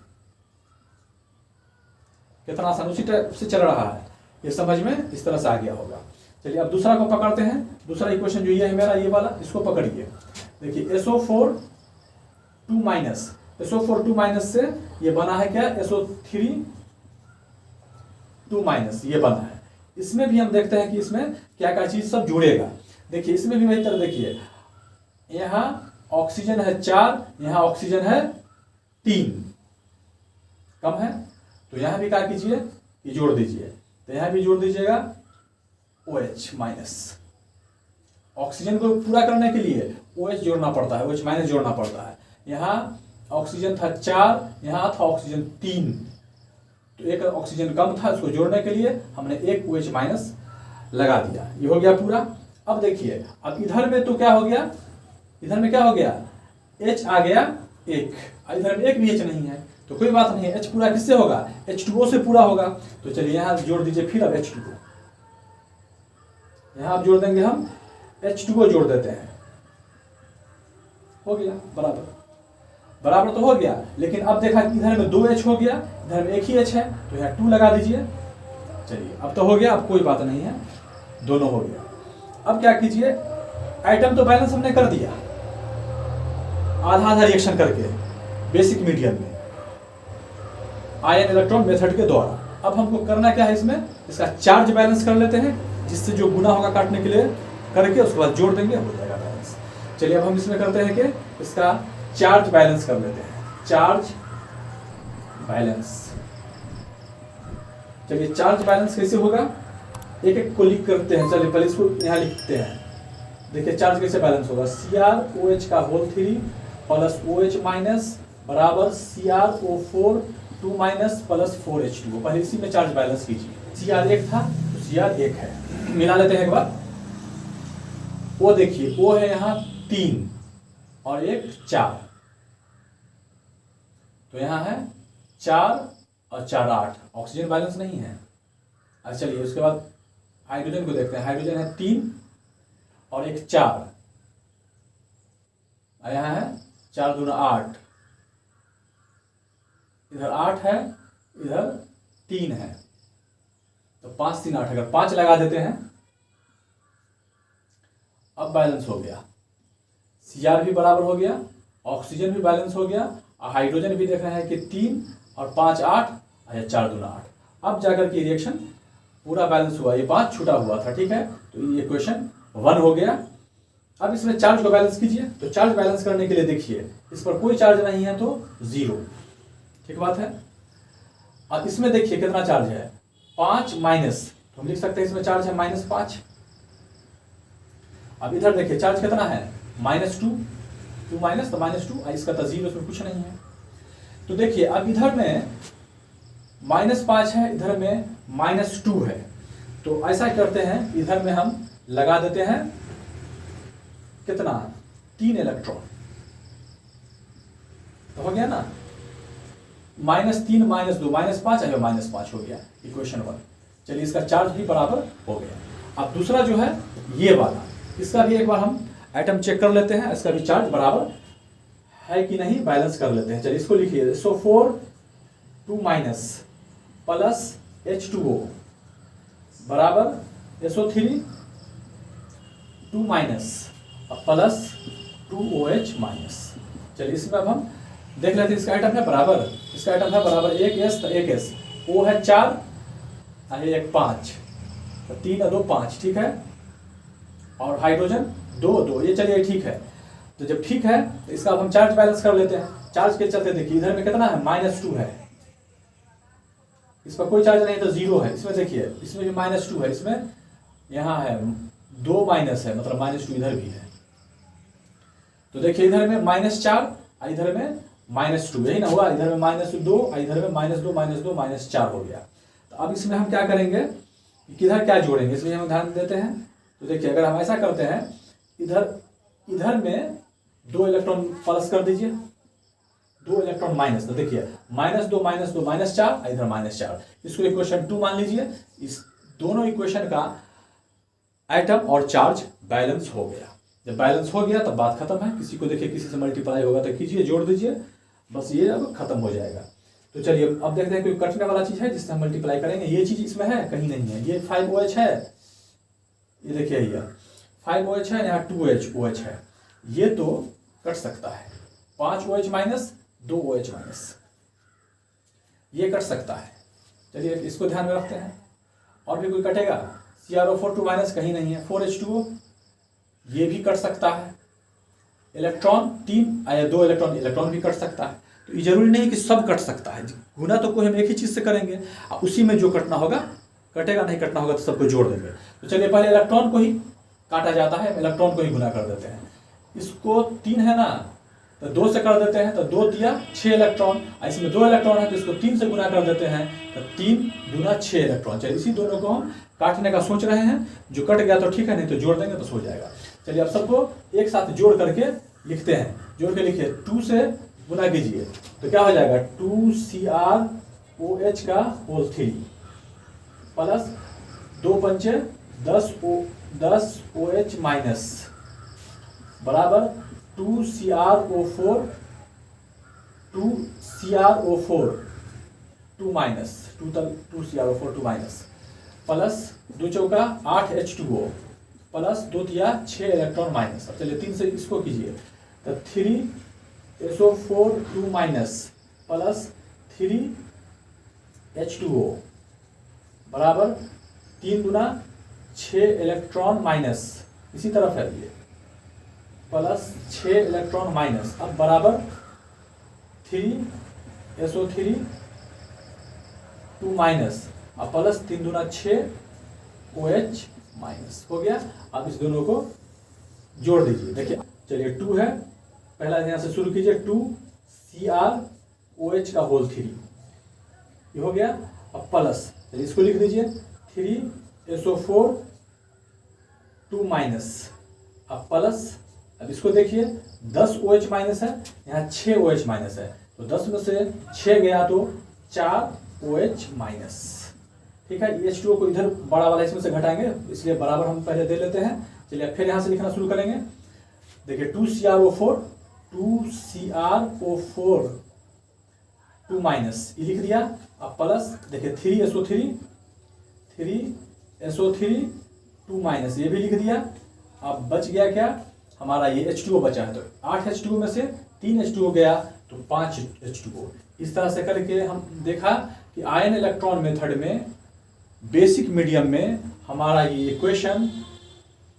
कितना आसान, उसी तरह से चल रहा है, ये समझ में इस तरह से आ गया होगा। चलिए अब दूसरा को पकड़ते हैं। दूसरा इक्वेशन जो ये है मेरा, ये वाला, इसको पकड़िए। देखिए SO4 2 माइनस, SO4 2 माइनस से ये बना है क्या, SO3 2 माइनस, ये बना है। इसमें भी हम देखते हैं कि इसमें क्या क्या चीज सब जुड़ेगा। देखिए इसमें भी वही तरह, देखिए यहाँ ऑक्सीजन है 4, यहाँ ऑक्सीजन है 3, कम है, तो यहाँ भी क्या कीजिए, ये जोड़ दीजिए। तो यहाँ भी जोड़ दीजिएगा OH माइनस। ऑक्सीजन को पूरा करने के लिए OH जोड़ना पड़ता है, OH माइनस जोड़ना पड़ता है। यहाँ ऑक्सीजन था 4, यहाँ था ऑक्सीजन 3, तो एक ऑक्सीजन कम था, उसको जोड़ने के लिए हमने एक OH माइनस लगा दिया, ये हो गया पूरा। अब देखिए अब इधर में तो क्या हो गया, इधर में क्या हो गया, H आ गया 1, इधर में एक भी H नहीं है, तो कोई बात नहीं है, H पूरा किससे होगा, H2O से पूरा होगा। तो चलिए यहाँ जोड़ दीजिए फिर अब H2O, यहाँ आप जोड़ देंगे, हम H2O जोड़ देते हैं, हो गया बराबर, बराबर तो हो गया। लेकिन अब देखा कि इधर में 2 H हो गया, इधर में एक ही H है, तो यहाँ 2 लगा दीजिए। चलिए अब तो हो गया, अब कोई बात नहीं है, दोनों हो गया। अब क्या कीजिए, आइटम तो बैलेंस हमने कर दिया आधा आधा रिएक्शन करके बेसिक मीडियम में। आयन इलेक्ट्रॉन मेथड के द्वारा। अब हमको करना क्या है, इसमें इसका चार्ज बैलेंस कर लेते हैं, जिससे जो गुना होगा काटने के लिए करके उसके बाद जोड़ देंगे, हो जाएगा बैलेंस। चलिए अब हम इसमें करते हैं कि इसका चार्ज बैलेंस कर लेते हैं, चार्ज बैलेंस। चलिए चार्ज बैलेंस कैसे होगा, एक एक को लिख करते हैं। चलिए पहले इसको यहाँ लिखते हैं। देखिए चार्ज कैसे बैलेंस होगा, CrOH का होल 3 प्लस OH माइनस बराबर CrO4 2 माइनस प्लस 4H2O। पहले इसी में चार्ज बैलेंस कीजिए। Cr 1 था तो Cr 1 है, मिला लेते हैं एक बार। O देखिए, O है यहाँ 3 और एक 4, तो यहाँ है 4 और 4 8, ऑक्सीजन बैलेंस नहीं है। अच्छा चलिए उसके बाद हाइड्रोजन को देखते हैं। हाइड्रोजन है 3 और एक 4, यहाँ है 4 दूना 8, इधर 8 है, इधर 3 है, तो 5 3 8, अगर 5 लगा देते हैं अब बैलेंस हो गया। Cr भी बराबर हो गया, ऑक्सीजन भी बैलेंस हो गया, और हाइड्रोजन भी देख रहे हैं कि 3 और 5 8 या 4 दूना 8। अब जाकर के रिएक्शन पूरा बैलेंस हुआ, ये 5 छूटा हुआ था, ठीक है, तो ये इक्वेशन 1 हो गया। अब इसमें चार्ज को बैलेंस कीजिए। तो चार्ज बैलेंस करने के लिए देखिए, इस पर कोई चार्ज नहीं है तो 0, ठीक बात है। अब इसमें देखिए कितना चार्ज है, 5 माइनस, तो हम लिख सकते हैं इसमें चार्ज है -5। अब इधर देखिए चार्ज कितना है, -2, 2 माइनस तो -2, इसका तो 0, इसमें कुछ नहीं है। तो देखिए अब इधर में -5 है, इधर में -2 है, तो ऐसा करते हैं, इधर में हम लगा देते हैं कितना, 3 इलेक्ट्रॉन, तो हो गया ना, -3 -2 -5 है, -5 हो गया, इक्वेशन 1। चलिए इसका चार्ज भी बराबर हो गया। अब दूसरा जो है ये वाला, इसका भी एक बार हम एटम चेक कर लेते हैं, इसका भी चार्ज बराबर है कि नहीं, बैलेंस कर लेते हैं। चलिए इसको लिखिए, SO4 2 माइनस प्लस H2O बराबर SO3 2 minus plus 2OH minus. चलिए इसमें अब हम देख लेते हैं, इसका आइटम है बराबर, इसका आइटम है बराबर 1s तो 1s, O है 4 और 1 5, तो 3 और 2 5, ठीक है, और हाइड्रोजन 2 2, ये चलिए ठीक है। तो जब ठीक है तो इसका अब हम चार्ज बैलेंस कर लेते हैं। चार्ज के चलते देखिए इधर में कितना है, -2 है, इस पर कोई चार्ज नहीं है तो 0 है। इसमें देखिए इसमें भी -2 है, इसमें यहाँ है 2 माइनस है, मतलब -2 इधर भी है। तो देखिए इधर में -4 और इधर में -2, यही ना हुआ, इधर में -2 और इधर में -2 -2 -4 हो गया। तो अब इसमें हम क्या करेंगे, किधर क्या जोड़ेंगे, इसमें हम ध्यान देते हैं। तो देखिए अगर हम ऐसा करते हैं, इधर में 2 इलेक्ट्रॉन प्लस कर दीजिए, 2 इलेक्ट्रॉन माइनस, तो देखिए -2 -2 -4, इधर -4, इसको इक्वेशन 2 मान लीजिए। इस दोनों इक्वेशन का एटम और चार्ज बैलेंस हो गया। जब बैलेंस हो गया तब बात खत्म है। किसी को देखिए किसी से मल्टीप्लाई होगा तो कीजिए, जोड़ दीजिए, बस ये अब खत्म हो जाएगा। तो चलिए अब देखते हैं कोई कटने वाला चीज़ है जिससे हम मल्टीप्लाई करेंगे। ये चीज़ इसमें है, कहीं नहीं है। ये 5OH है, ये देखिए ये 5OH है, यहाँ 2OH है, ये तो कट सकता है। 5OH माइनस 2OH माइनस, ये कट सकता है। चलिए इसको ध्यान में रखते हैं। और भी कोई कटेगा, CrO4 2 माइनस कहीं नहीं है, 4H2O, ये भी कट सकता है। इलेक्ट्रॉन 3 या 2 इलेक्ट्रॉन भी कट सकता है। तो ये जरूरी नहीं कि सब कट सकता है, गुना तो कोई हम एक ही चीज़ से करेंगे, उसी में जो कटना होगा कटेगा, नहीं कटना होगा तो सबको जोड़ देंगे। तो चलिए पहले इलेक्ट्रॉन को ही काटा जाता है, इलेक्ट्रॉन को ही गुना कर देते हैं। इसको 3 है ना, तो 2 से कर देते हैं, तो 2 दिया 6 इलेक्ट्रॉन, इसमें 2 इलेक्ट्रॉन है तो इसको 3 से गुना कर देते हैं, तो 3 दूना 6 इलेक्ट्रॉन। चलिए इसी दोनों को हम काटने का सोच रहे हैं, जो कट गया तो ठीक है, नहीं तो जोड़ देंगे बस हो जाएगा। चलिए अब सबको एक साथ जोड़ करके लिखते हैं। जोड़ के लिखिए, 2 से गुना कीजिए तो क्या हो जाएगा, 2CrOH का होल 3 प्लस 2 पंचे 10OH माइनस बराबर 2CrO4 2 minus 2CrO4 2 minus plus 2 चौका 8H2O प्लस 2 दिया 6 इलेक्ट्रॉन माइनस। अब चलिए 3 से इसको कीजिए, तो 3SO4 2 माइनस प्लस 3 H2O बराबर 3 गुना 6 इलेक्ट्रॉन माइनस, इसी तरफ है ये, प्लस 6 इलेक्ट्रॉन माइनस, अब बराबर 3SO3 2 माइनस, अब प्लस 3 गुना 6 OH माइनस हो गया। अब इस दोनों को जोड़ दीजिए, देखिए चलिए 2 है, पहला यहाँ से शुरू कीजिए, 2CrOH का होल 3 ये हो गया। अब प्लस, चलिए इसको लिख दीजिए 3SO4 2 माइनस, अब प्लस, अब इसको देखिए 10 OH माइनस है, यहाँ 6 OH माइनस है, तो 10 में से 6 गया तो 4 OH माइनस। ठीक है, H2O को इधर बड़ा वाला इसमें से घटाएंगे, इसलिए बराबर हम पहले दे लेते हैं। चलिए फिर यहाँ से लिखना शुरू करेंगे, देखिए 2CrO4 2 माइनस ये लिख दिया, अब प्लस देखिए 3SO3 2 माइनस ये भी लिख दिया। अब बच गया क्या हमारा, ये H2O बचा है, तो 8 H2O में से 3 H2O गया तो 5 H2O। इस तरह से करके हम देखा कि आयन इलेक्ट्रॉन मेथड में बेसिक मीडियम में हमारा ये इक्वेशन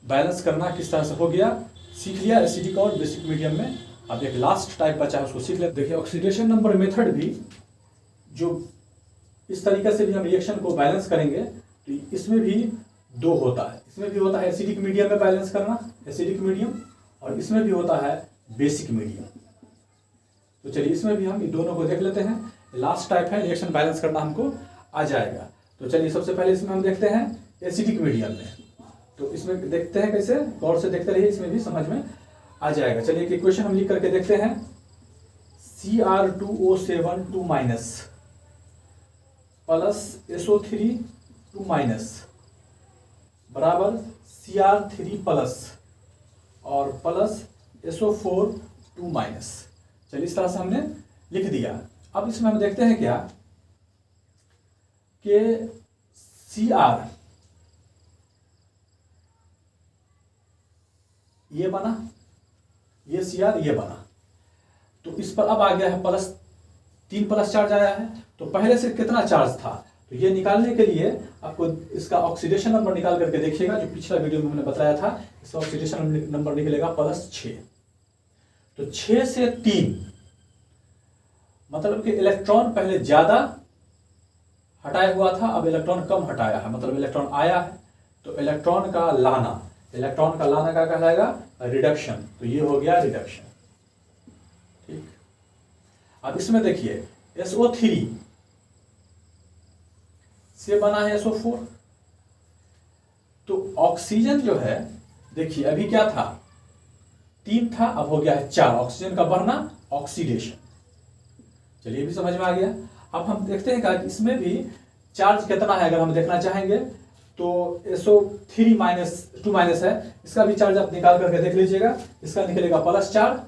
बैलेंस करना किस तरह से हो गया, सीख लिया एसिडिक और बेसिक मीडियम में। अब एक लास्ट टाइप बचा है, उसको सीख ले। देखिए ऑक्सीडेशन नंबर मेथड भी जो इस तरीके से भी हम रिएक्शन को बैलेंस करेंगे, तो इसमें भी 2 होता है, इसमें भी होता है एसिडिक मीडियम में बैलेंस करना, एसिडिक मीडियम, और इसमें भी होता है बेसिक मीडियम। तो चलिए इसमें भी हम इन दोनों को देख लेते हैं। लास्ट टाइप है रिएक्शन बैलेंस करना, हमको आ जाएगा। तो चलिए सबसे पहले इसमें हम देखते हैं एसिडिक मीडियम में, तो इसमें देखते हैं कैसे, गौर से देखते रहिए, इसमें भी समझ में आ जाएगा। चलिए एक इक्वेशन हम लिख करके देखते हैं, Cr2O7 2 minus plus SO3 2 minus बराबर Cr3 प्लस और प्लस SO4 2 माइनस। चलिए इस तरह से हमने लिख दिया। अब इसमें हम देखते हैं क्या कि Cr ये बना, ये Cr ये बना, तो इस पर अब आ गया है प्लस 3 प्लस चार्ज आया है। तो पहले से कितना चार्ज था, तो ये निकालने के लिए आपको इसका ऑक्सीडेशन नंबर निकाल करके देखिएगा, जो पिछला वीडियो में हमने बताया था। इसका ऑक्सीडेशन नंबर निकलेगा +6। तो 6 से 3 मतलब कि इलेक्ट्रॉन पहले ज्यादा हटाया हुआ था, अब इलेक्ट्रॉन कम हटाया है, मतलब इलेक्ट्रॉन आया है। तो इलेक्ट्रॉन का लाना क्या कहलाएगा, रिडक्शन। तो ये हो गया रिडक्शन। ठीक, अब इसमें देखिए SO3 से बना है SO4, तो ऑक्सीजन जो है देखिए अभी क्या था, 3 था, अब हो गया है 4। ऑक्सीजन का बढ़ना ऑक्सीडेशन। चलिए भी समझ में आ गया। अब हम देखते हैं कि इसमें भी चार्ज कितना है, अगर हम देखना चाहेंगे तो SO3 2 माइनस है, इसका भी चार्ज आप निकाल करके देख लीजिएगा। इसका निकलेगा +4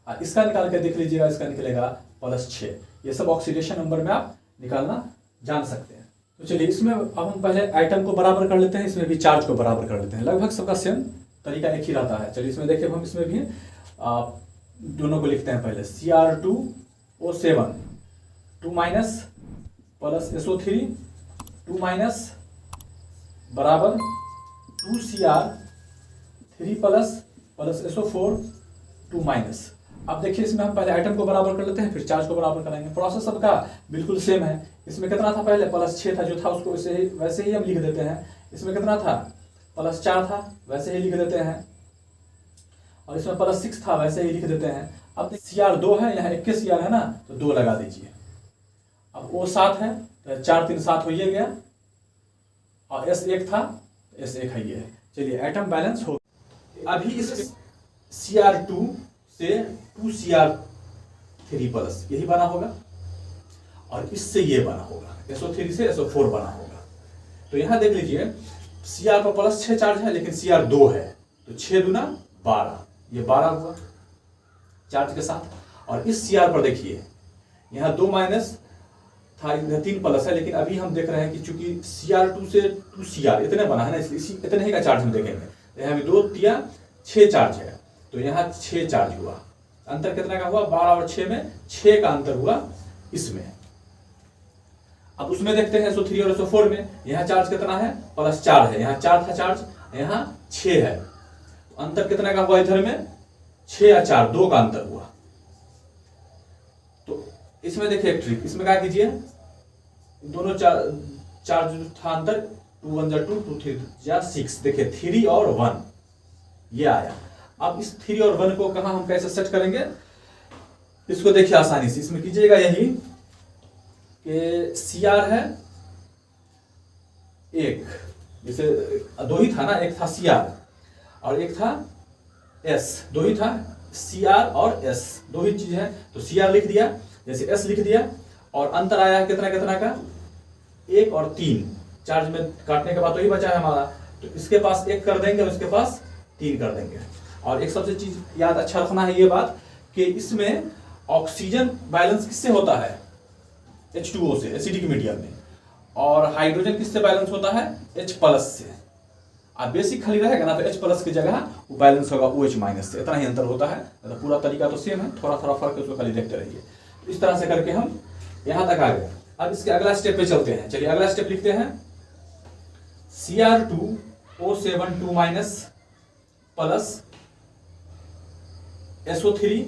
और इसका निकाल के देख लीजिएगा, इसका निकलेगा +6। ये सब ऑक्सीडेशन नंबर में आप निकालना जान सकते हैं। तो चलिए इसमें अब हम पहले आइटम को बराबर कर लेते हैं, इसमें भी चार्ज को बराबर कर लेते हैं। लगभग सबका सेम तरीका एक ही रहता है। चलिए इसमें देखिए हम इसमें भी दोनों को लिखते हैं। पहले Cr2O7 2 minus plus SO3 2 minus बराबर 2Cr3 प्लस SO4 2 माइनस। अब देखिए इसमें हम पहले आइटम को बराबर कर लेते हैं, फिर चार्ज को बराबर कराएंगे। प्रोसेस सबका बिल्कुल सेम है। इसमें कितना था, पहले +6 था, जो था उसको वैसे ही हम लिख देते हैं। इसमें कितना था, +4 था, वैसे ही लिख देते हैं। और इसमें +6 था, वैसे ही लिख देते हैं। अब Cr2 है, यहाँ 21 Cr है ना, तो 2 लगा दीजिए। अब O7 है, तो 4 3 7 हो ये गया, और S1 था, S1 है ये है। चलिए एटम बैलेंस हो। अभी इस Cr2 से 2Cr3 प्लस यही बना होगा, और इससे ये बना होगा, SO3 से SO4 बना होगा। तो यहां देख लीजिए Cr पर +6 चार्ज है, लेकिन Cr2 है, तो 6 दूना 12, ये 12 हुआ चार्ज के साथ। और इस Cr पर देखिए यहाँ 2 माइनस था, इधर 3 प्लस है, लेकिन अभी हम देख रहे हैं कि चूंकि Cr2 से 2Cr इतने बना है ना, इसलिए इतने ही का चार्ज हम देखेंगे। तो यहाँ भी 2 3 6 चार्ज है, तो यहाँ 6 चार्ज हुआ। अंतर कितना का हुआ, 12 और 6 में 6 का अंतर हुआ इसमें। अब उसमें देखते हैं SO3 और SO4 में, यहाँ चार्ज कितना है, +4 है, यहाँ 4 था चार्ज, यहाँ 6 है। तो अंतर कितना का हुआ इधर में, 6 या 4, 2 का अंतर हुआ। तो इसमें देखिए एक ट्रिक, इसमें क्या कीजिए, दोनों चार्ज जो था अंतर, 2 1 2 2 3 6, देखिए 3 और 1 ये आया। अब इस 3 और 1 को कहाँ हम कैसे सेट करेंगे, इसको देखिए आसानी से, इसमें कीजिएगा यही कि CR है एक, जैसे 2 ही था ना, एक था CR और एक था S, 2 ही था, CR और S 2 ही चीज है। तो CR लिख दिया, जैसे S लिख दिया, और अंतर आया है कितना कितना का, 1 और 3, चार्ज में काटने के बाद तो ही बचा है हमारा, तो इसके पास 1 कर देंगे और इसके पास 3 कर देंगे। और एक सबसे चीज याद अच्छा रखना है ये बात कि इसमें ऑक्सीजन बैलेंस किससे होता है, H2O से, एसिडिक मीडियम में, और हाइड्रोजन किससे बैलेंस होता है, H+ से। अब बेसिक खाली रहेगा ना तो H+ की जगह वो बैलेंस होगा OH- से, इतना ही अंतर होता है, तो पूरा तरीका तो सेम है, थोड़ा थोड़ा फर्क है, उसको खाली देखते रहिए। तो इस तरह से करके हम यहाँ तक आ गए। अब इसके अगला स्टेप पे चलते हैं, चलिए अगला स्टेप लिखते हैं, Cr2O7 2- प्लस SO3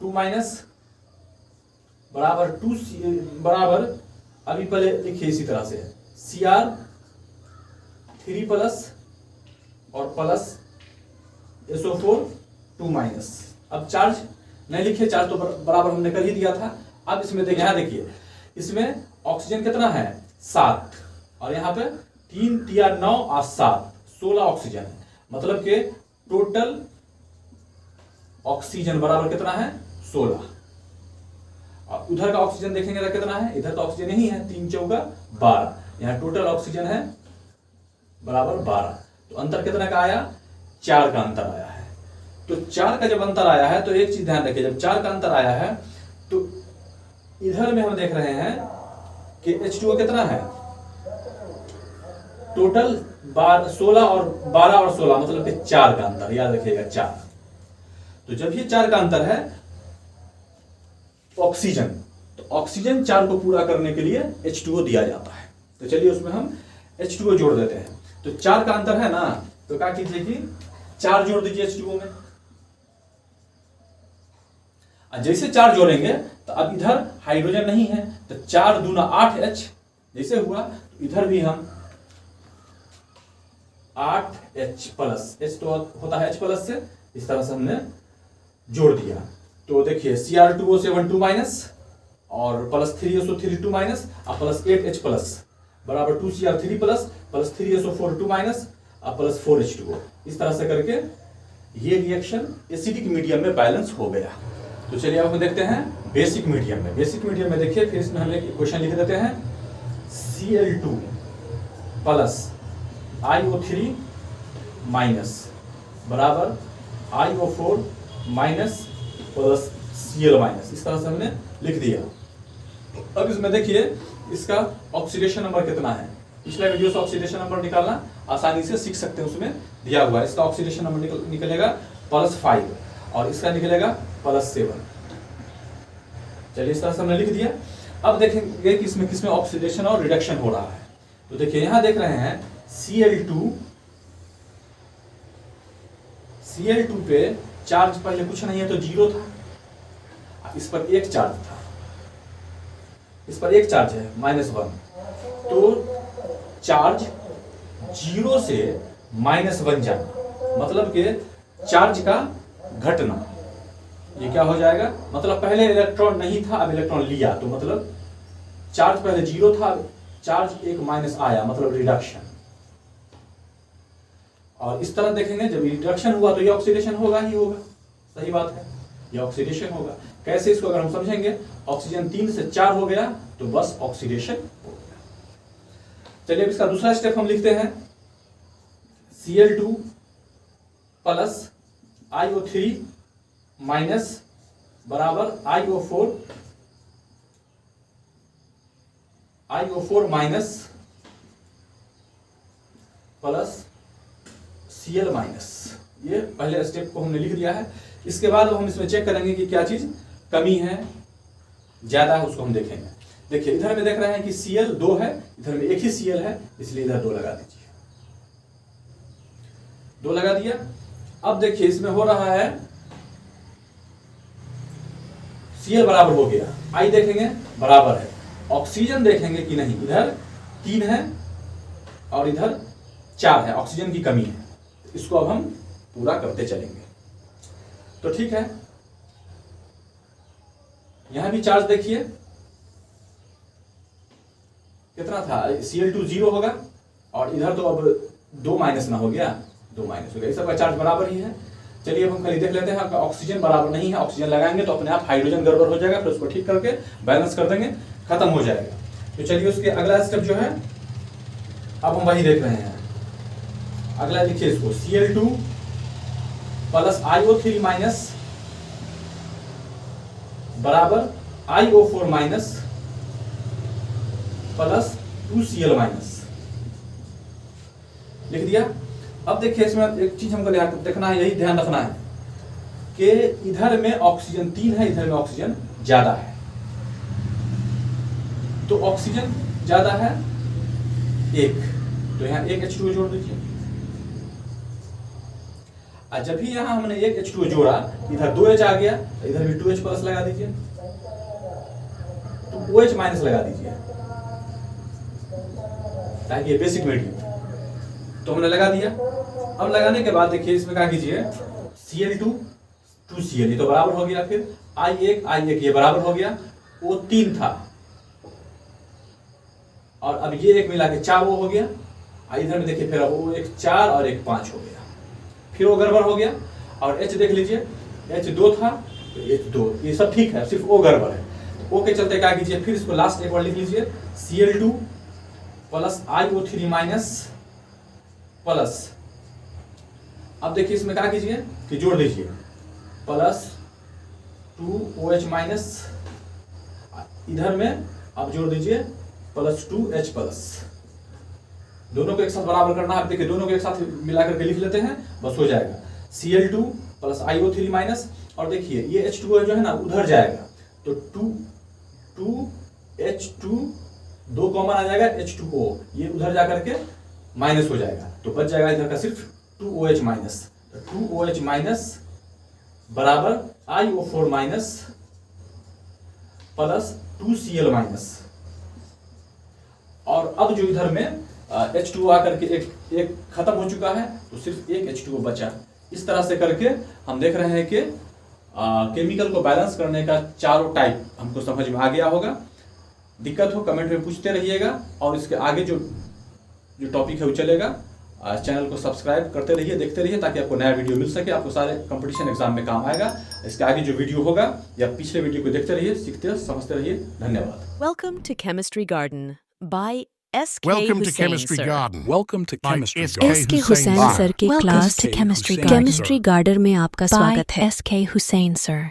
2- बराबर 2 बराबर, अभी पहले लिखिए इसी तरह से, Cr3+ और प्लस SO4 2-। अब चार्ज नहीं लिखे, चार्ज तो बराबर हमने कर ही दिया था। अब इसमें देखिए, यहाँ देखिए, इसमें ऑक्सीजन कितना है, 7, और यहाँ पे 3 Tr 9 और 7 16 ऑक्सीजन है, मतलब कि टोटल ऑक्सीजन बराबर कितना है, 16। और उधर का ऑक्सीजन देखेंगे तो कितना है, इधर तो ऑक्सीजन ही है, 3 चौका 12, यहाँ टोटल ऑक्सीजन है बराबर 12। तो अंतर कितना का आया, 4 का अंतर आया है। तो 4 का जब अंतर आया है तो एक चीज ध्यान रखिए, जब 4 का अंतर आया है तो इधर में हम देख रहे हैं कि H2O कितना है, टोटल 16 और 12 और 16, मतलब कि 4 का अंतर, याद रखिएगा 4। तो जब ये 4 का अंतर है ऑक्सीजन, तो ऑक्सीजन 4 को पूरा करने के लिए H2O दिया जाता है। तो चलिए उसमें हम H2O जोड़ देते हैं। तो 4 का अंतर है ना, तो क्या कीजिए कि 4 जोड़ दीजिए H2O में। जैसे 4 जोड़ेंगे तो अब इधर हाइड्रोजन नहीं है, तो 4 दूना 8H जैसे हुआ, तो इधर भी हम 8H+, H तो होता है H+ से, इस तरह से हमने जोड़ दिया। तो देखिए Cr2O7 2- और प्लस 3SO3 2- और प्लस 8H+ बराबर 2Cr3+ प्लस 3SO4 2- और प्लस 4H2O। इस तरह से करके ये रिएक्शन एसिडिक मीडियम में बैलेंस हो गया। तो चलिए अब हम देखते हैं बेसिक मीडियम में। बेसिक मीडियम में देखिए, फिर इसमें हम एक इक्वेशन लिख देते हैं, Cl2 प्लस IO3 माइनस बराबर IO4 minus plus Cl minus, इस तरह से हमने लिख दिया। अब इसमें देखिए इसका ऑक्सीडेशन नंबर कितना है, पिछले वीडियो से ऑक्सीडेशन नंबर निकालना आसानी से सीख सकते हैं, उसमें दिया हुआ है। इसका ऑक्सीडेशन नंबर निकलेगा +5 और इसका निकलेगा +7। चलिए इस तरह से हमने लिख दिया। अब देखेंगे कि इसमें किसमें ऑक्सीडेशन और रिडक्शन हो रहा है। तो देखिए यहां देख रहे हैं Cl2 पे चार्ज पहले कुछ नहीं है तो 0 था, इस पर एक चार्ज था, इस पर एक चार्ज है -1, तो चार्ज 0 से -1 जाना, मतलब कि चार्ज का घटना। ये क्या हो जाएगा, मतलब पहले इलेक्ट्रॉन नहीं था अब इलेक्ट्रॉन लिया, तो मतलब चार्ज पहले 0 था, चार्ज एक माइनस आया, मतलब रिडक्शन। और इस तरह देखेंगे जब रिडक्शन हुआ तो ये ऑक्सीडेशन होगा ही होगा, सही बात है, ये ऑक्सीडेशन होगा। कैसे, इसको अगर हम समझेंगे, ऑक्सीजन 3 से 4 हो गया तो बस ऑक्सीडेशन हो गया। चलिए इसका दूसरा स्टेप हम लिखते हैं, Cl2 प्लस IO3 माइनस बराबर IO4 minus plus Cl minus. ये पहले स्टेप को हमने लिख दिया है। इसके बाद हम इसमें चेक करेंगे कि क्या चीज कमी है, ज्यादा है, उसको हम देखेंगे। देखिए इधर में देख रहे हैं कि Cl 2 है, इधर में एक ही Cl है, इसलिए इधर 2 लगा दीजिए। 2 लगा दिया। अब देखिए इसमें हो रहा है Cl बराबर हो गया, I देखेंगे बराबर है, ऑक्सीजन देखेंगे कि नहीं, इधर 3 है और इधर 4 है, ऑक्सीजन की कमी है। इसको अब हम पूरा करते चलेंगे। तो ठीक है, यहां भी चार्ज देखिए कितना था, Cl2 0 होगा और इधर तो अब 2 माइनस ना हो गया, 2 माइनस हो गया, इस सबका चार्ज बराबर ही है। चलिए अब हम खाली देख लेते हैं, आपका ऑक्सीजन बराबर नहीं है, ऑक्सीजन लगाएंगे तो अपने आप हाइड्रोजन गड़बड़ हो जाएगा, फिर उसको ठीक करके बैलेंस कर देंगे, खत्म हो जाएगा। तो चलिए उसके अगला स्टेप जो है अब हम वही देख रहे हैं। अगला लिखिए इसको, Cl2 प्लस IO3 माइनस बराबर IO4 minus plus 2Cl minus, लिख दिया। अब देखिए इसमें एक चीज हमको देखना है, यही ध्यान रखना है कि इधर में ऑक्सीजन 3 है, इधर में ऑक्सीजन ज्यादा है। तो ऑक्सीजन ज्यादा है 1, तो यहां एक H2O जोड़ दीजिए। और जब भी यहां हमने एक H2O जोड़ा, इधर 2H आ गया, इधर भी 2H प्लस लगा दीजिए, तो OH माइनस लगा दीजिए ताकि ये बेसिक मीडियम। तो हमने लगा दिया। अब लगाने के बाद देखिए इसमें क्या कीजिए, Cl2 2Cl, ये तो बराबर हो गया, फिर I1 ये बराबर हो गया, वो 3 था और अब ये एक मिला के 4 वो हो गया। इधर में देखिए फिर अब वो एक 4 और एक 5 हो गया, फिर वो गड़बड़ हो गया। और H देख लीजिए, H2 था तो H2, ये सब ठीक है, सिर्फ O गड़बड़ है। O के चलते क्या कीजिए, फिर इसको लास्ट एक बार लिख लीजिए, Cl2 plus IO3 minus plus, अब देखिए इसमें क्या कीजिए कि जोड़ दीजिए, प्लस 2OH माइनस, इधर में अब जोड़ दीजिए प्लस 2H प्लस। दोनों को एक साथ बराबर करना है। देखिए दोनों को एक साथ मिला करके लिख लेते हैं, बस हो जाएगा। Cl2 प्लस IO3 माइनस, और देखिए ये H2O जो है ना उधर जाएगा, तो 2H2 2 कॉमन आ जाएगा, H2O ये उधर जाकर के माइनस हो जाएगा, तो बच जाएगा इधर का सिर्फ 2OH माइनस। तो 2OH माइनस बराबर IO4 minus plus 2Cl minus. और अब जो इधर में H2O आकर के एक खत्म हो चुका है, तो सिर्फ एक H2O बचा। इस तरह से करके हम देख रहे हैं कि केमिकल को बैलेंस करने का चारों टाइप हमको समझ में आ गया होगा। दिक्कत हो कमेंट में पूछते रहिएगा, और इसके आगे जो टॉपिक है वो चलेगा। चैनल को सब्सक्राइब करते रहिए, देखते रहिए, ताकि आपको नया वीडियो मिल सके, आपको सारे कंपटीशन एग्जाम में काम आएगा। इसके आगे जो वीडियो होगा या पिछले वीडियो को देखते रहिए, सीखते समझते रहिए। धन्यवाद। Welcome to Chemistry Garden by S.K. Welcome to Hussain, Chemistry sir. Garden. Welcome to by Chemistry S.K. Garden. S के Hussain हुसैन sir. सर के Welcome class to Chemistry chemistry Garden. Garden में आपका By स्वागत है। S.K. Hussain, sir.